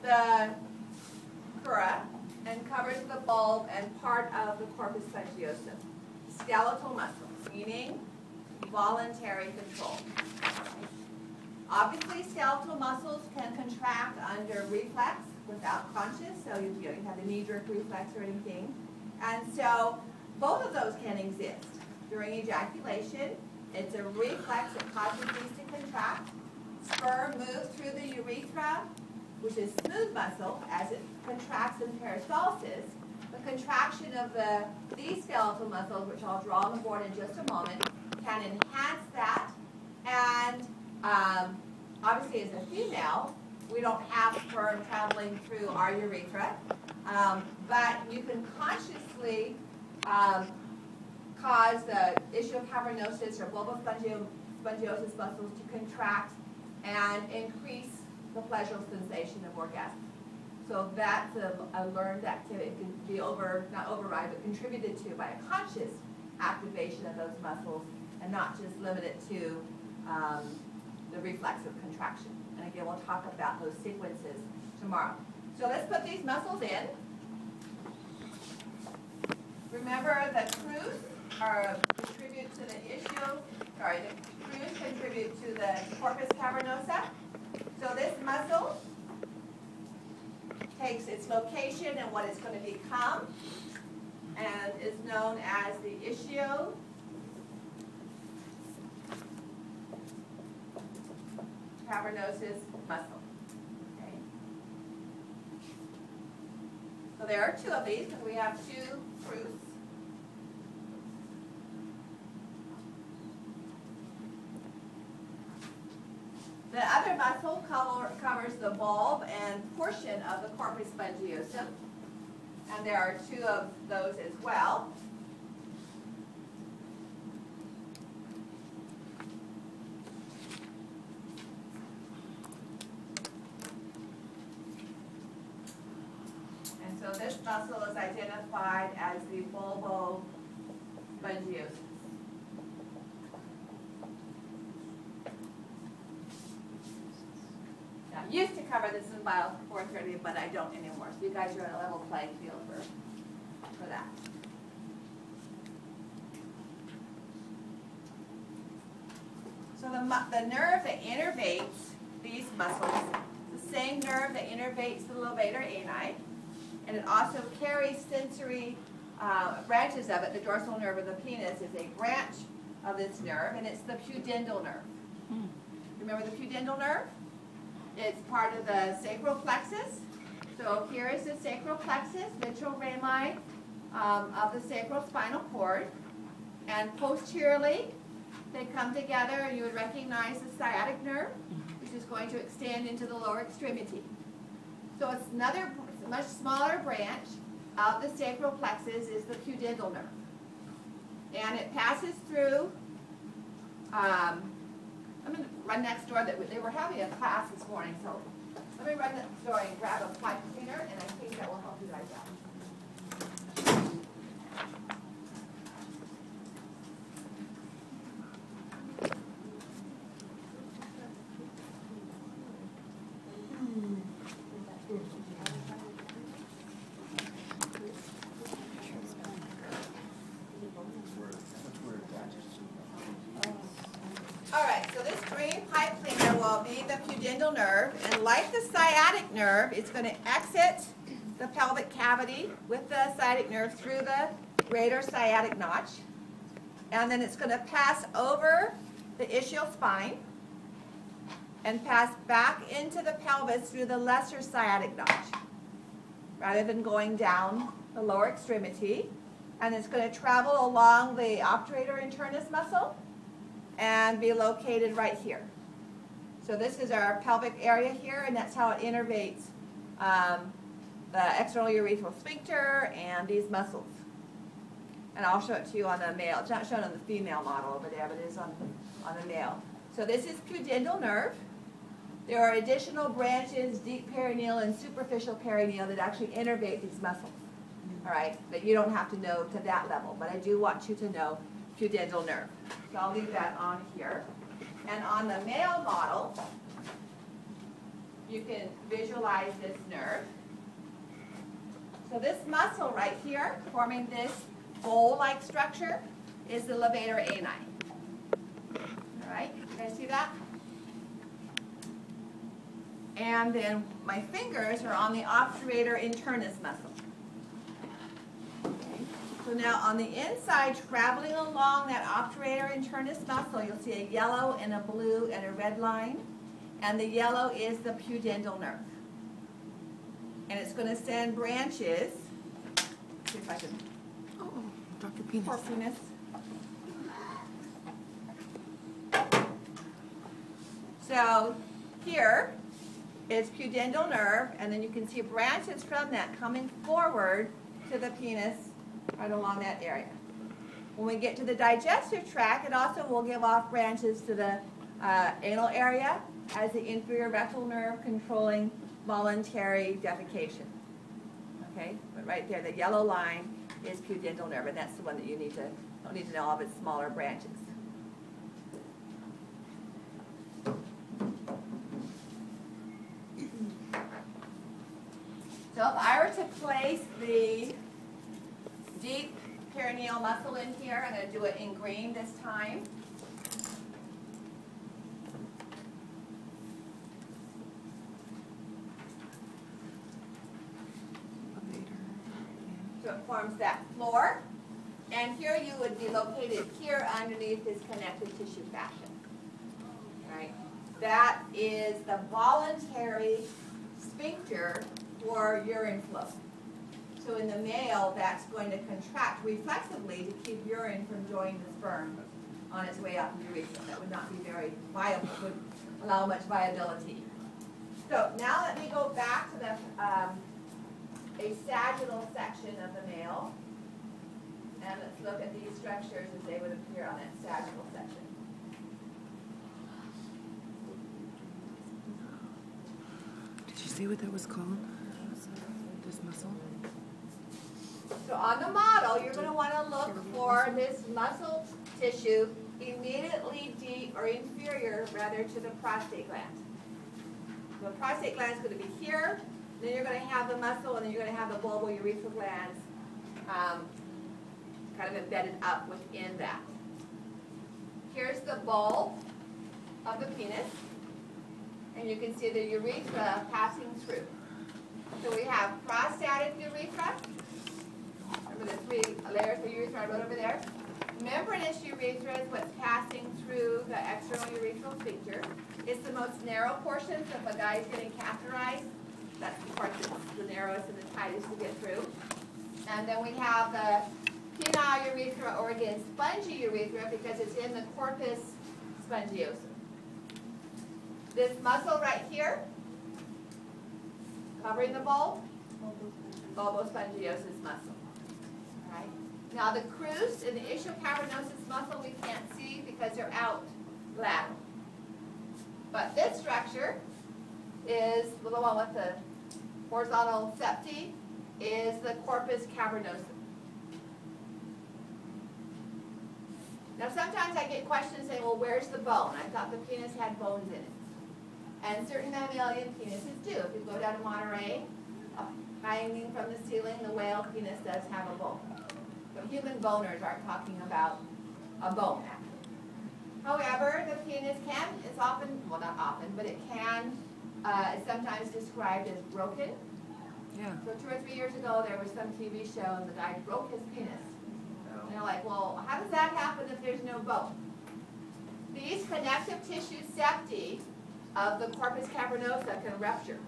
the crura and covers the bulb and part of the corpus spongiosum. Skeletal muscles, meaning voluntary control. Obviously, skeletal muscles can contract under reflex without conscious, so you have the knee-jerk reflex or anything. And so both of those can exist. During ejaculation, it's a reflex that causes these to contract. Sperm moves through the urethra, which is smooth muscle, as it contracts in peristalsis. The contraction of these skeletal muscles, which I'll draw on the board in just a moment, can enhance that. And obviously, as a female, we don't have sperm traveling through our urethra, but you can consciously cause the ischiocavernosus or bulbospongiosis muscles to contract and increase the pleasurable sensation of orgasm. So that's a learned activity. It can be not override, but contributed to by a conscious activation of those muscles and not just limited to the reflexive contraction. And again, we'll talk about those sequences tomorrow. So let's put these muscles in. Remember the crus contribute to the the crus contribute to the corpus cavernosa. So this muscle takes its location and what it's going to become and is known as the ischio cavernosus muscle. Okay. So there are two of these because we have two crus. The other muscle covers the bulb and portion of the corpus spongiosum, and there are two of those as well. And so this muscle is identified as the bulbospongiosus. I used to cover this in Bio430, but I don't anymore. So you guys are on a level playing field for that. So the nerve that innervates these muscles, the same nerve that innervates the levator ani, and it also carries sensory branches of it. The dorsal nerve of the penis is a branch of this nerve, and it's the pudendal nerve. Remember the pudendal nerve? It's part of the sacral plexus. So here is the sacral plexus, ventral rami of the sacral spinal cord. And posteriorly, they come together, and you would recognize the sciatic nerve, which is going to extend into the lower extremity. So it's another much smaller branch of the sacral plexus is the pudendal nerve. And it passes through I'm going to run next door. They were having a class this morning, so let me run next door and grab a pipe cleaner, and I think that will help you guys out. Nerve, and like the sciatic nerve, it's going to exit the pelvic cavity with the sciatic nerve through the greater sciatic notch, and then it's going to pass over the ischial spine and pass back into the pelvis through the lesser sciatic notch rather than going down the lower extremity, and it's going to travel along the obturator internus muscle and be located right here. So this is our pelvic area here, and that's how it innervates the external urethral sphincter and these muscles. And I'll show it to you on the male. It's not shown on the female model over there, but it is on the male. So this is pudendal nerve. There are additional branches, deep perineal and superficial perineal, that actually innervate these muscles. All right, but you don't have to know to that level, but I do want you to know pudendal nerve. So I'll leave that on here. And on the male model, you can visualize this nerve. So this muscle right here, forming this bowl-like structure, is the levator ani. All right, you guys see that? And then my fingers are on the obturator internus muscle. Okay. So now on the inside, traveling along that obturator internus muscle, you'll see a yellow and a blue and a red line. And the yellow is the pudendal nerve. And it's going to send branches. See if I can. Oh, drop your penis. Poor penis. So here is pudendal nerve, and then you can see branches from that coming forward to the penis right along that area. When we get to the digestive tract, it also will give off branches to the anal area as the inferior rectal nerve controlling voluntary defecation. Okay, but right there, the yellow line is pudendal nerve, and that's the one that you don't need to know all of its smaller branches. So if I were to place the deep perineal muscle in here, I'm going to do it in green this time. So it forms that floor. And here you would be located here underneath this connective tissue fascia. Right? That is the voluntary sphincter for urine flow. So in the male, that's going to contract reflexively to keep urine from joining the sperm on its way out in the urethra. That would not be very viable, would allow much viability. So now let me go back to the a sagittal section of the male. And let's look at these structures as they would appear on that sagittal section. Did you see what that was called? This muscle? So on the model, you're going to want to look for this muscle tissue immediately deep or inferior, rather, to the prostate gland. So the prostate gland is going to be here. Then you're going to have the muscle, and then you're going to have the bulbourethral glands kind of embedded up within that. Here's the bowl of the penis, and you can see the urethra passing through. So we have prostatic urethra. Remember the three layers of urethra I wrote over there? Membranous urethra is what's passing through the external urethral sphincter. It's the most narrow portion, so if a guy is getting catheterized, that's the part that's the narrowest and the tightest to get through. And then we have the penile urethra, or again, spongy urethra, because it's in the corpus spongiosum. This muscle right here, covering the bowl, bulbospongiosus muscle. All right. Now the crus and the ischial-cavernosus muscle we can't see because they're out lateral. But this structure is the little one with the horizontal septi, is the corpus cavernosum. Now sometimes I get questions saying, well, where's the bone? I thought the penis had bones in it. And certain mammalian penises do. If you go down to Monterey, hanging from the ceiling, the whale penis does have a bone. But human boners aren't talking about a bone. However, the penis can, it's often, well not often, but it can, it's sometimes described as broken. Yeah. So 2 or 3 years ago, there was some TV show and the guy broke his penis. And they're like, well, how does that happen if there's no bone? These connective tissue septi of the corpus cavernosa can rupture.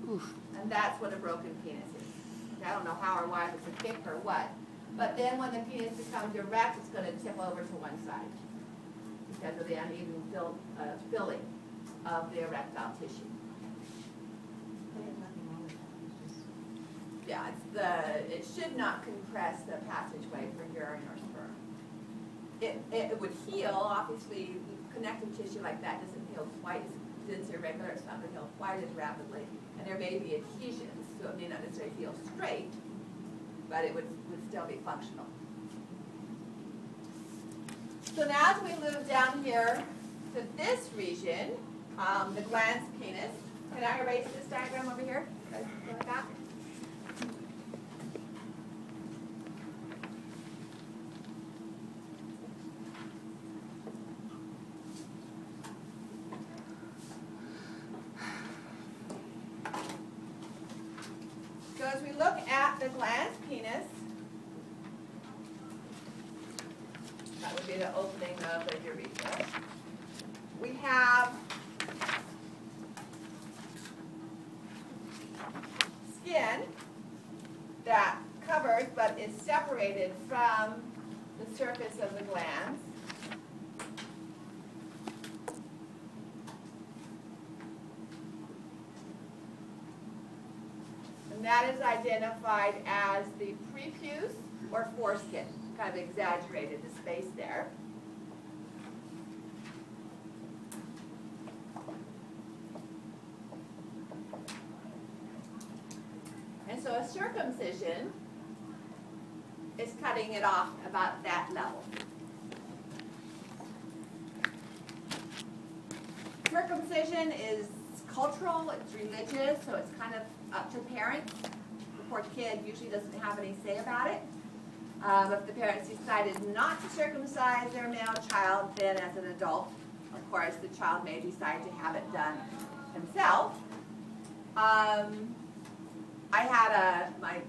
Oof. And that's what a broken penis is. I don't know how or why, if it's a kick or what. But then when the penis becomes erect, it's going to tip over to one side because of the uneven filling of the erectile tissue. Yeah, it should not compress the passageway for urine or sperm. It would heal, obviously, connective tissue like that doesn't heal quite as, it's irregular, it's not going to heal quite as rapidly. And there may be adhesions, so it may not necessarily heal straight, but it would still be functional. So now as we move down here to this region, the glans penis, Can I erase this diagram over here? Guys, go like that. So as we look at the glans penis, that would be the opening of the urethra. We have skin that covers but is separated from the surface of the glands. And that is identified as the prepuce or foreskin. Kind of exaggerated the space there. And so a circumcision is cutting it off about that level. Circumcision is cultural, it's religious, so it's kind of up to parents. The poor kid usually doesn't have any say about it. If the parents decided not to circumcise their male child, then as an adult, of course, the child may decide to have it done himself. I had my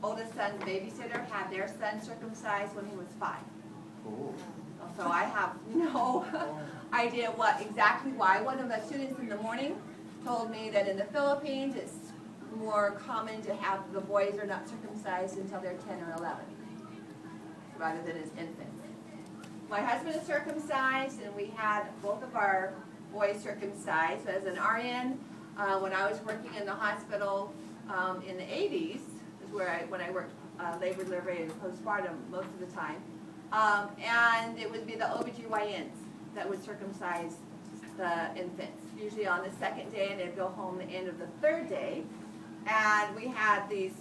oldest son's babysitter had their son circumcised when he was 5. Oh. So I have no idea exactly why. One of the students in the morning told me that in the Philippines it's more common to have the boys are not circumcised until they're 10 or 11, rather than as infants. My husband is circumcised, and we had both of our boys circumcised. So as an RN, when I was working in the hospital in the 80s, is when I worked labor, delivery, and postpartum most of the time. And it would be the OBGYNs that would circumcise the infants, usually on the 2nd day, and they'd go home the end of the 3rd day. And we had these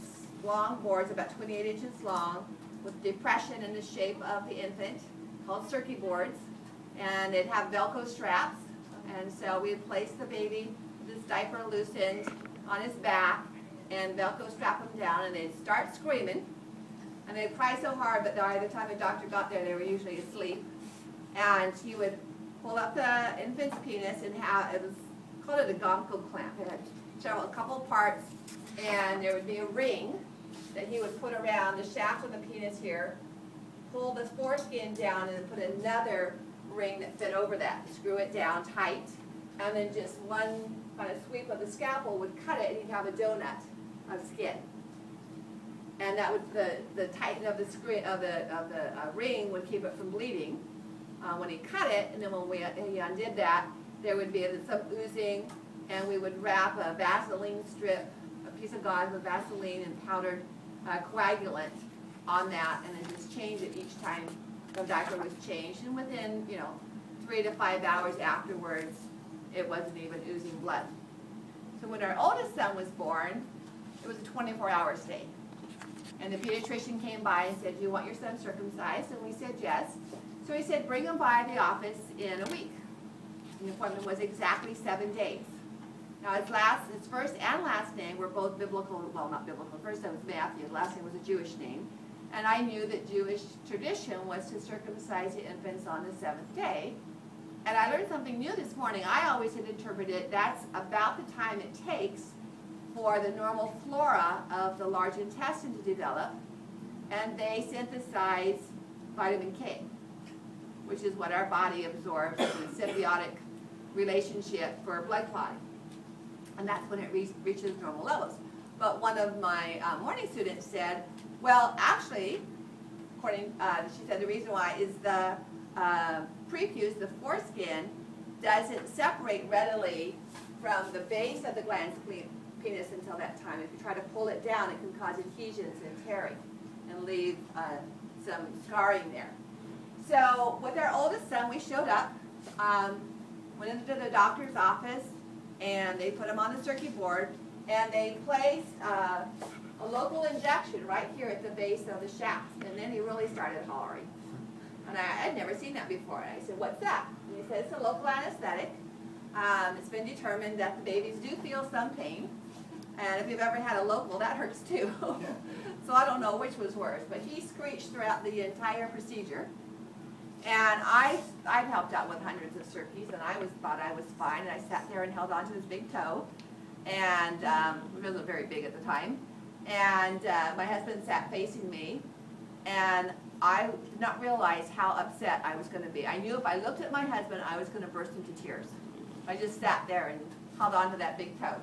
long boards, about 28 inches long, with depression in the shape of the infant, called circuit boards, and they'd have Velcro straps. And so we'd place the baby with his diaper loosened on his back, and Velcro strap him down, and they'd start screaming. And they'd cry so hard, but by the time the doctor got there, they were usually asleep. And he would pull up the infant's penis and called it a gonco clamp. It had a couple parts, and there would be a ring that he would put around the shaft of the penis here, pull the foreskin down, and then put another ring that fit over that, screw it down tight, and then just one kind of sweep of the scalpel would cut it, and he'd have a donut of skin. And that would the tightening of the ring would keep it from bleeding when he cut it. And then when he undid that, there would be some oozing, and we would wrap a Vaseline strip, a piece of gauze with Vaseline and powdered coagulant on that, and then just change it each time the diaper was changed. And within 3 to 5 hours afterwards, it wasn't even oozing blood. So when our oldest son was born, it was a 24-hour stay. And the pediatrician came by and said, "Do you want your son circumcised?" And we said yes. So he said, "Bring him by the office in a week." And the appointment was exactly 7 days. Now his first and last name were both biblical, well, not biblical. First name was Matthew, his last name was a Jewish name. And I knew that Jewish tradition was to circumcise the infants on the 7th day. And I learned something new this morning. I always had interpreted that's about the time it takes for the normal flora of the large intestine to develop, and they synthesize vitamin K, which is what our body absorbs in a symbiotic relationship for blood clotting. And that's when it reaches normal levels. But one of my morning students said, well, actually, she said the reason why is the prepuce, the foreskin, doesn't separate readily from the base of the glans penis until that time. If you try to pull it down, it can cause adhesions and tearing and leave some scarring there. So with our oldest son, we showed up, went into the doctor's office, and they put him on the circuit board, and they placed a local injection right here at the base of the shaft. And then he really started hollering. And I'd never seen that before. And I said, "What's that?" And he said, "It's a local anesthetic. It's been determined that the babies do feel some pain. And if you've ever had a local, that hurts too. So I don't know which was worse, but he screeched throughout the entire procedure. And I've helped out with hundreds of circies, and thought I was fine, and I sat there and held on to his big toe, and it wasn't very big at the time. And my husband sat facing me, and I did not realize how upset I was going to be. I knew if I looked at my husband, I was going to burst into tears. I just sat there and held on to that big toe.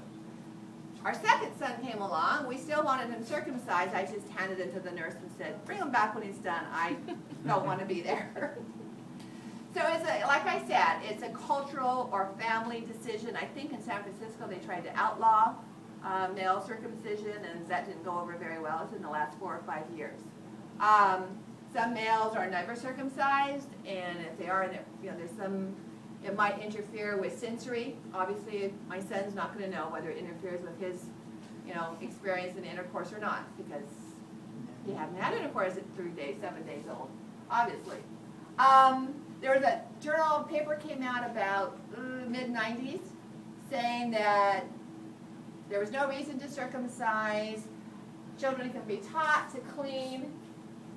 Our second son came along. We still wanted him circumcised. I just handed it to the nurse and said, bring him back when he's done. I don't want to be there. So like I said, it's a cultural or family decision. I think in San Francisco they tried to outlaw male circumcision, and that didn't go over very well. It's in the last 4 or 5 years. Some males are never circumcised, and if they are, there's some, it might interfere with sensory. Obviously, my son's not going to know whether it interferes with his, experience in intercourse or not, because he hadn't had intercourse at 7 days old, obviously. There was a journal paper came out about mid-90s saying that there was no reason to circumcise. Children can be taught to clean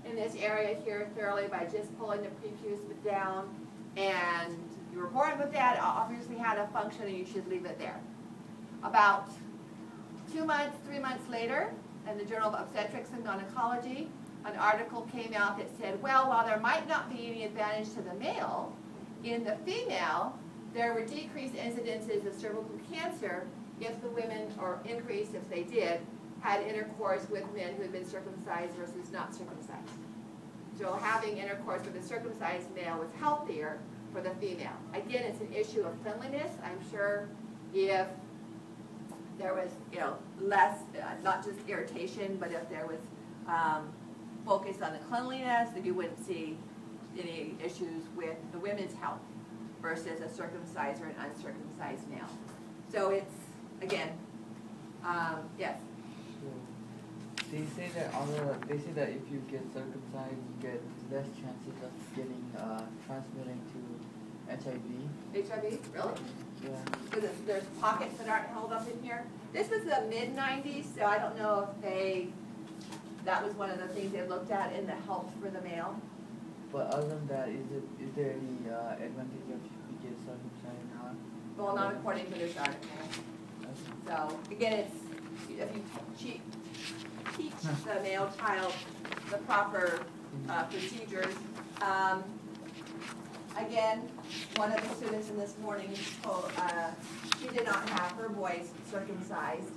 in this area here thoroughly by just pulling the prepubis down, and you were born with that, obviously had a function, and you should leave it there. About 2 months, 3 months later, in the Journal of Obstetrics and Gynecology, an article came out that said, well, while there might not be any advantage to the male, in the female, there were decreased incidences of cervical cancer if the women, or increased if they did, had intercourse with men who had been circumcised versus not circumcised. So having intercourse with a circumcised male was healthier for the female. Again, it's an issue of cleanliness. I'm sure if there was, less, not just irritation, but if there was focus on the cleanliness, then you wouldn't see any issues with the women's health versus a circumcised or an uncircumcised male. So it's, again, yes. They say that if you get circumcised, you get less chances of getting transmitting to HIV. HIV? Really? Yeah. Because there's pockets that aren't held up in here. This was the mid-90s, so I don't know if that was one of the things they looked at in the health for the male. But other than that, is there any advantage if you get circumcised or not? Well, not according to this article. So again, it's if you teach the male child the proper procedures. Again, one of the students in this morning told she did not have her boys circumcised,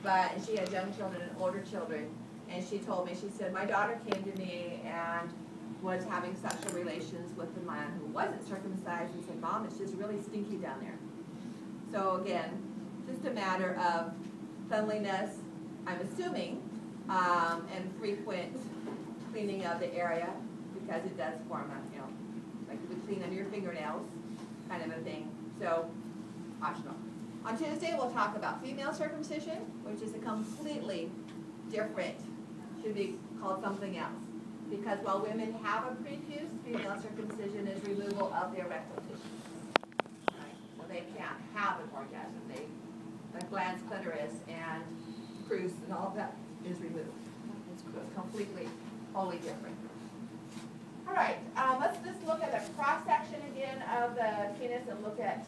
but she had young children and older children, and she told me, she said, my daughter came to me and was having sexual relations with a man who wasn't circumcised, and said, Mom, it's just really stinky down there. So again, just a matter of cleanliness, I'm assuming, and frequent cleaning of the area, because it does form a, like you would clean under your fingernails, kind of a thing. So, optional. On Tuesday, we'll talk about female circumcision, which is a completely different, should be called something else. Because while women have a prepubis, female circumcision is removal of their rectal tissue. Right? So they can't have an orgasm. The glans, clitoris, and crus, and all of that is removed. It's completely, wholly different. All right, let's just look at a cross-section again of the penis and look at